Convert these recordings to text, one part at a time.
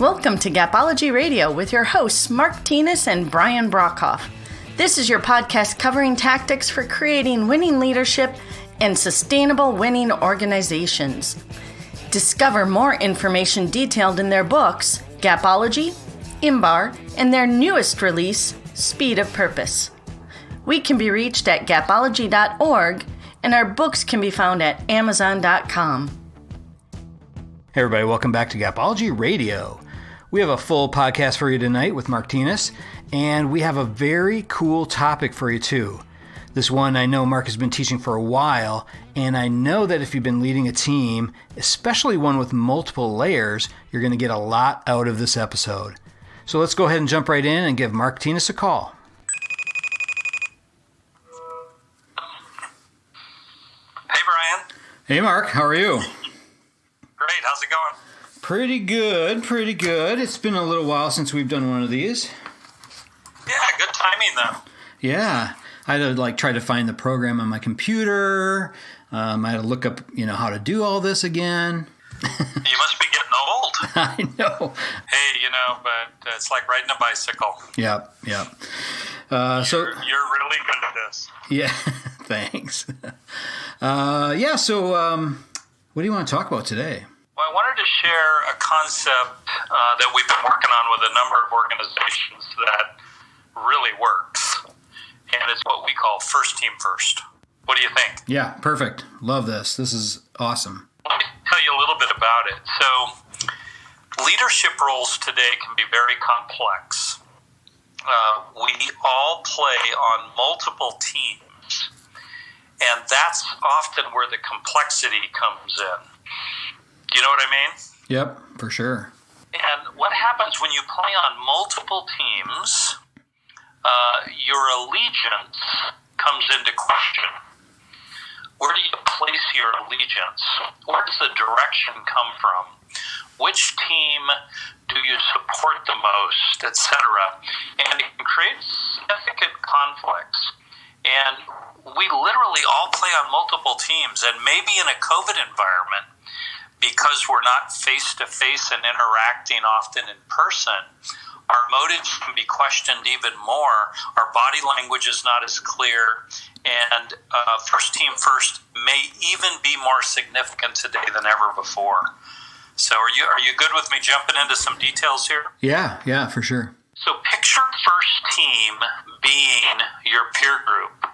Welcome to Gapology Radio with your hosts Mark Tinas and Brian Brockhoff. This is your podcast covering tactics for creating winning leadership and sustainable winning organizations. Discover more information detailed in their books, Gapology, Imbar, and their newest release, Speed of Purpose. We can be reached at gapology.org, and our books can be found at amazon.com. Hey everybody, welcome back to Gapology Radio. We have a full podcast for you tonight with Mark Tinas, and we have a very cool topic for you too. This one I know Mark has been teaching for a while, and I know that if you've been leading a team, especially one with multiple layers, you're going to get a lot out of this episode. So let's go ahead and jump right in and give Mark Tinas a call. Hey Brian. Hey Mark, how are you? Great, how's it going? Pretty good. It's been a little while since we've done one of these. Yeah, good timing though. Yeah, I had to try to find the program on my computer. I had to look up, how to do all this again. You must be getting old. I know. Hey, but it's like riding a bicycle. Yep. So you're really good at this. Yeah, thanks. So what do you want to talk about today? Well, I wanted to share a concept that we've been working on with a number of organizations that really works, and it's what we call first team first. What do you think? Yeah, perfect. Love this. This is awesome. Let me tell you a little bit about it. So, leadership roles today can be very complex. We all play on multiple teams, and that's often where the complexity comes in. Do you know what I mean? Yep, for sure. And what happens when you play on multiple teams, your allegiance comes into question. Where do you place your allegiance? Where does the direction come from? Which team do you support the most, etc.? And it can create significant conflicts. And we literally all play on multiple teams, and maybe in a COVID environment, because we're not face-to-face and interacting often in person, our motives can be questioned even more. Our body language is not as clear, and first team first may even be more significant today than ever before. So are you good with me jumping into some details here? Yeah, for sure. So picture first team being your peer group,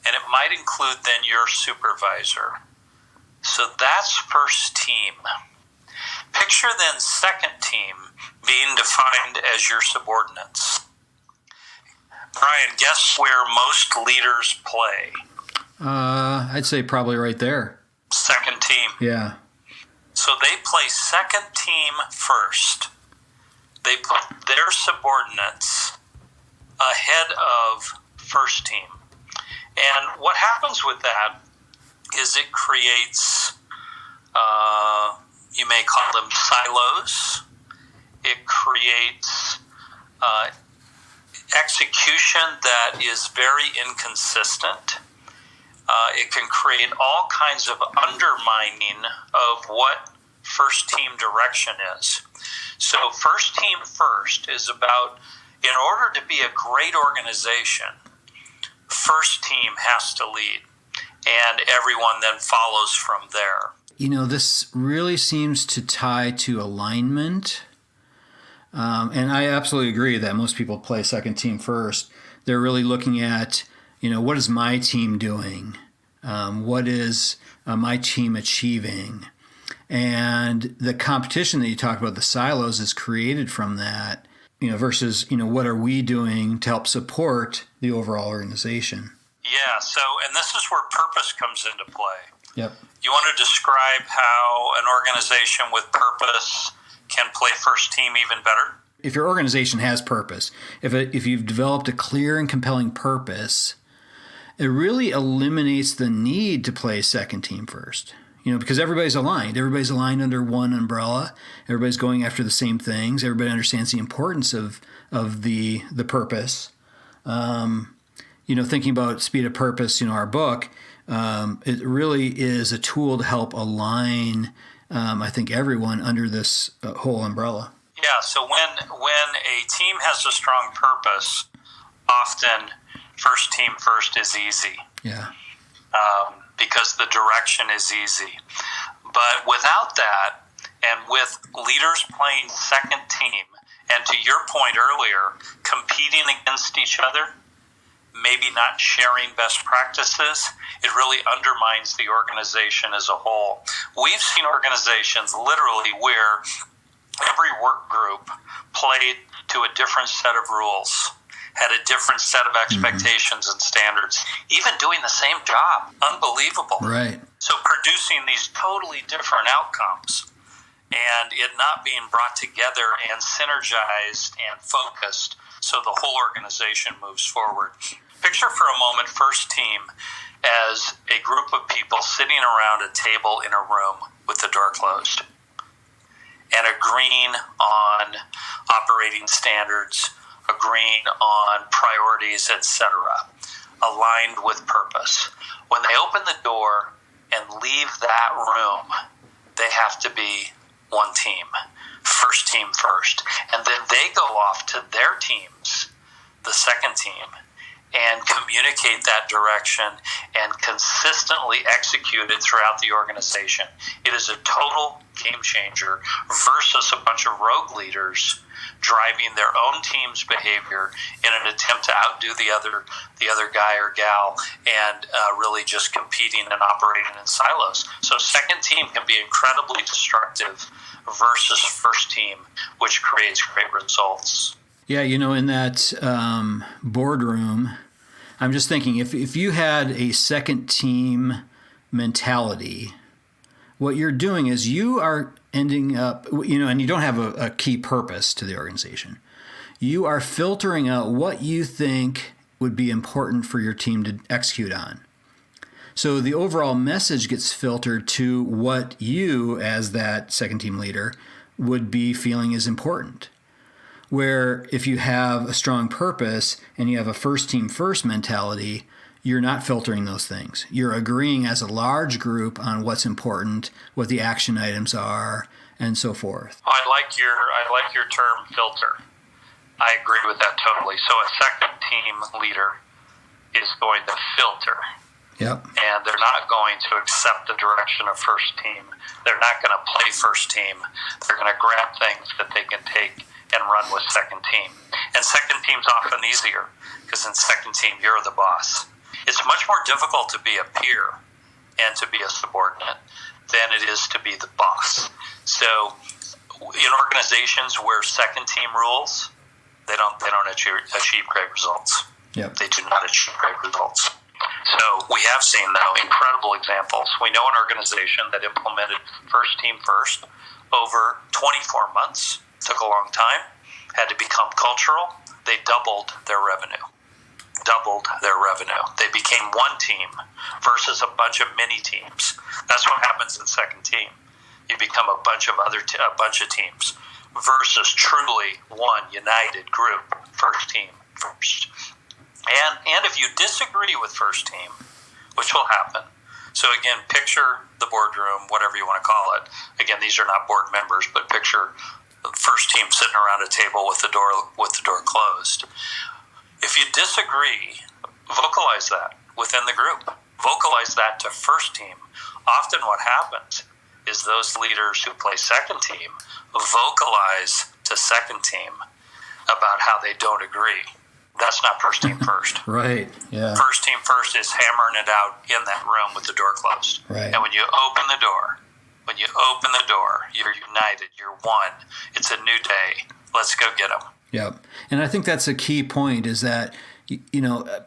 and it might include then your supervisor. So that's first team. Picture then second team being defined as your subordinates. Brian, guess where most leaders play? I'd say probably right there. Second team. Yeah. So they play second team first. They put their subordinates ahead of first team. And what happens with that is it creates, you may call them silos. It creates execution that is very inconsistent. It can create all kinds of undermining of what first team direction is. So first team first is about, in order to be a great organization, first team has to lead, and everyone then follows from there. This really seems to tie to alignment. And I absolutely agree that most people play second team first. They're really looking at, what is my team doing? What is my team achieving? And the competition that you talked about, the silos, is created from that, versus, what are we doing to help support the overall organization? Yeah, and this is where purpose comes into play. Yep. You want to describe how an organization with purpose can play first team even better? If your organization has purpose, if you've developed a clear and compelling purpose, it really eliminates the need to play second team first. Because everybody's aligned. Everybody's aligned under one umbrella. Everybody's going after the same things. Everybody understands the importance of the purpose. Thinking about Speed of Purpose, our book, it really is a tool to help align I think, everyone under this whole umbrella. Yeah, so when a team has a strong purpose, often first team first is easy. Yeah. Because the direction is easy. But without that, and with leaders playing second team, and to your point earlier, competing against each other, maybe not sharing best practices, it really undermines the organization as a whole. We've seen organizations literally where every work group played to a different set of rules, had a different set of expectations and standards, even doing the same job. Unbelievable. Right. So producing these totally different outcomes and it not being brought together and synergized and focused so the whole organization moves forward. Picture for a moment first team as a group of people sitting around a table in a room with the door closed and agreeing on operating standards, agreeing on priorities, etc., aligned with purpose. When they open the door and leave that room, they have to be one team, first team first. And then they go off to their teams, the second team, and communicate that direction and consistently execute it throughout the organization. It is a total game changer versus a bunch of rogue leaders driving their own team's behavior in an attempt to outdo the other guy or gal and really just competing and operating in silos. So second team can be incredibly destructive versus first team, which creates great results. Yeah, in that boardroom, I'm just thinking, if you had a second team mentality, what you're doing is you are ending up, and you don't have a key purpose to the organization. You are filtering out what you think would be important for your team to execute on. So the overall message gets filtered to what you, as that second team leader, would be feeling is important. Where if you have a strong purpose and you have a first team first mentality, you're not filtering those things. You're agreeing as a large group on what's important, what the action items are, and so forth. I like your term filter. I agree with that totally. So a second team leader is going to filter. Yep. And they're not going to accept the direction of first team. They're not going to play first team. They're going to grab things that they can take and run with second team. And second team's often easier because in second team, you're the boss. It's much more difficult to be a peer and to be a subordinate than it is to be the boss. So in organizations where second team rules, they don't achieve great results. Yep. They do not achieve great results. So we have seen, though, incredible examples. We know an organization that implemented first team first over 24 months. Took a long time, had to become cultural. They doubled their revenue. They became one team versus a bunch of mini teams. That's what happens in second team. You become a bunch of teams versus truly one united group, first team first. And if you disagree with first team, which will happen, so again, picture the boardroom, whatever you want to call it. Again, these are not board members, but picture the first team sitting around a table with the door closed. If you disagree, vocalize that within the group. Vocalize that to first team. Often what happens is those leaders who play second team vocalize to second team about how they don't agree. That's not first team first. Right, yeah. First team first is hammering it out in that room with the door closed. Right. And when you open the door, you're united, you're one. It's a new day. Let's go get them. Yep. And I think that's a key point is that,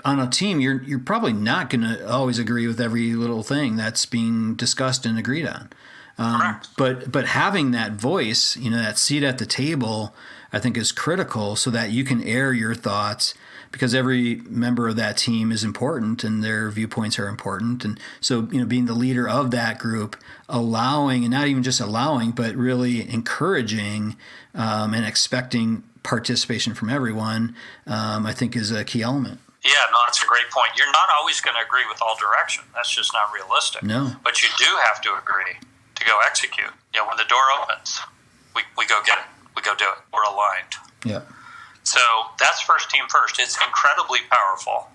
on a team, you're probably not going to always agree with every little thing that's being discussed and agreed on. But having that voice, that seat at the table, I think is critical so that you can air your thoughts because every member of that team is important and their viewpoints are important. And so, being the leader of that group, allowing, and not even just allowing, but really encouraging and expecting participation from everyone, I think is a key element. Yeah, no, that's a great point. You're not always going to agree with all direction. That's just not realistic. No. But you do have to agree to go execute. When the door opens, we go get it. We go do it. We're aligned. Yeah. So that's first team first. It's incredibly powerful.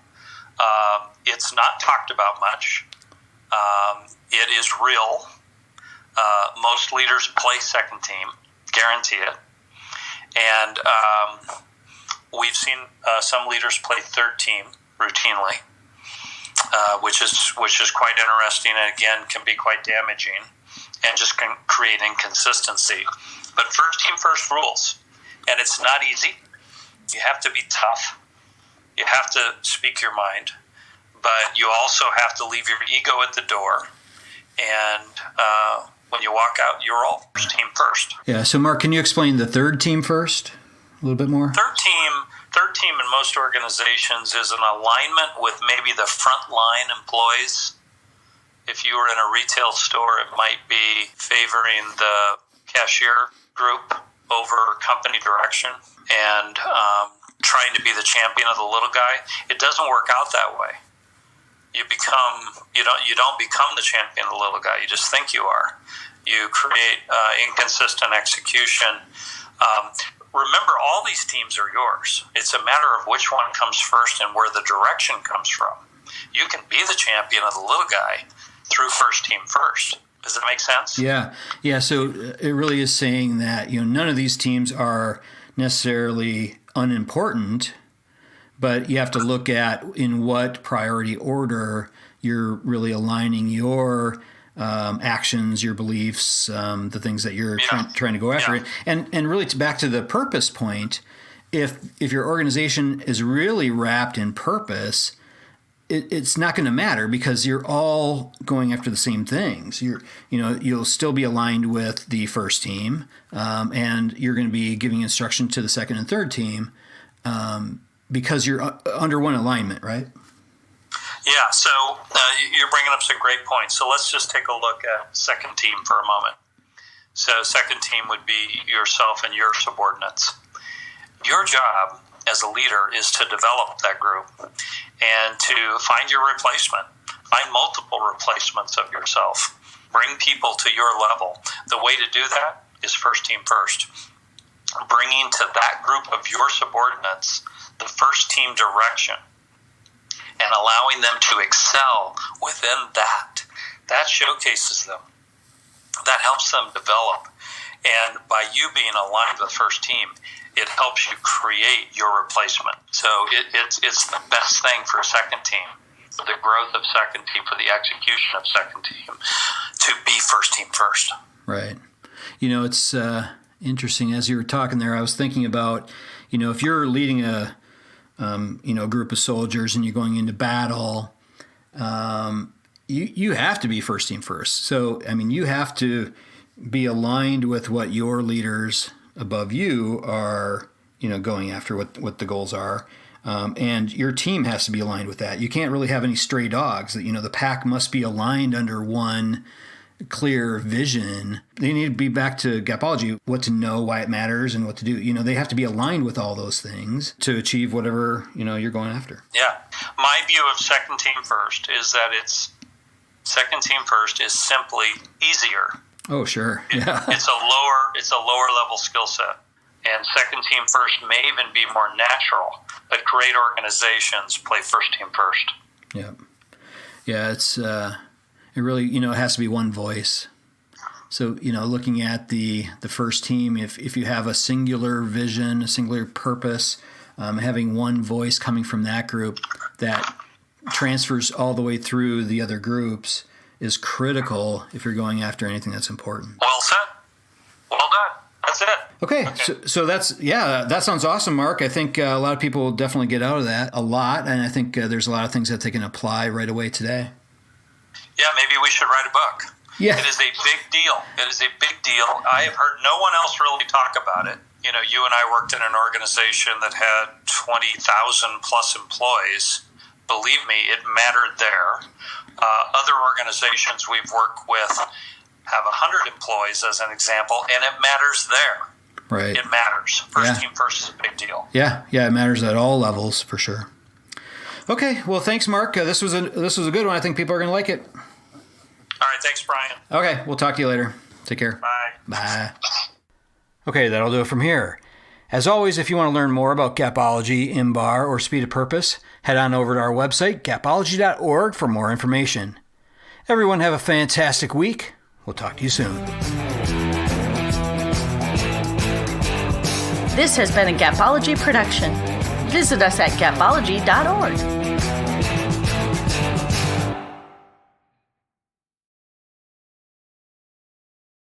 It's not talked about much. It is real. Most leaders play second team, guarantee it. And we've seen some leaders play third team routinely, which is quite interesting, and again can be quite damaging, and just can create inconsistency. But first team first rules, and it's not easy. You have to be tough. You have to speak your mind, but you also have to leave your ego at the door. And when you walk out, you're all first team first. Yeah. So, Mark, can you explain the third team first a little bit more? Third team in most organizations is an alignment with maybe the frontline employees. If you were in a retail store, it might be favoring the cashier group over company direction and trying to be the champion of the little guy. It doesn't work out that way. You don't become the champion of the little guy. You just think you are. You create inconsistent execution. Remember, all these teams are yours. It's a matter of which one comes first and where the direction comes from. You can be the champion of the little guy through first team first. Does that make sense? Yeah. Yeah. So it really is saying that, none of these teams are necessarily unimportant, but you have to look at in what priority order you're really aligning your actions, your beliefs, the things that you're trying to go after. Yeah. And really back to the purpose point, if your organization is really wrapped in purpose, it's not going to matter because you're all going after the same things. You'll still be aligned with the first team, and you're going to be giving instruction to the second and third team because you're under one alignment, right? Yeah, so you're bringing up some great points. So let's just take a look at second team for a moment. So second team would be yourself and your subordinates. Your job as a leader is to develop that group and to find your replacement. Find multiple replacements of yourself. Bring people to your level. The way to do that is first team first. Bringing to that group of your subordinates the first team direction and allowing them to excel within that. That showcases them. That helps them develop. And by you being aligned with first team, it helps you create your replacement. So it's the best thing for second team, for the growth of second team, for the execution of second team, to be first team first. Right. It's interesting. As you were talking there, I was thinking about, if you're leading a group of soldiers and you're going into battle, you have to be first team first. So, you have to be aligned with what your leaders above you are, going after, what the goals are. And your team has to be aligned with that. You can't really have any stray dogs. The pack must be aligned under one clear vision. They need to be back to Gapology, what to know, why it matters, and what to do. They have to be aligned with all those things to achieve whatever, you're going after. Yeah. My view of second team first is that second team first is simply easier. Oh, sure. Yeah. It's a lower level skill set. And second team first may even be more natural, but great organizations play first team first. Yeah. Yeah, it really, it has to be one voice. So, looking at the first team, if you have a singular vision, a singular purpose, having one voice coming from that group that transfers all the way through the other groups is critical if you're going after anything that's important. Well said. Well done. That's it. Okay. So that sounds awesome, Mark. I think a lot of people will definitely get out of that a lot, and I think there's a lot of things that they can apply right away today. Yeah, maybe we should write a book. Yeah. It is a big deal. It is a big deal. I have heard no one else really talk about it. You and I worked in an organization that had 20,000 plus employees. Believe me, it mattered there. Other organizations we've worked with have 100 employees, as an example, and it matters there. Right. It matters. First team first is a big deal. Yeah, it matters at all levels for sure. Okay, well, thanks, Mark. This was a good one. I think people are going to like it. All right, thanks, Brian. Okay, we'll talk to you later. Take care. Bye. Bye. Okay, that'll do it from here. As always, if you want to learn more about Gapology, IMBAR, or Speed of Purpose, head on over to our website, gapology.org, for more information. Everyone have a fantastic week. We'll talk to you soon. This has been a Gapology production. Visit us at gapology.org.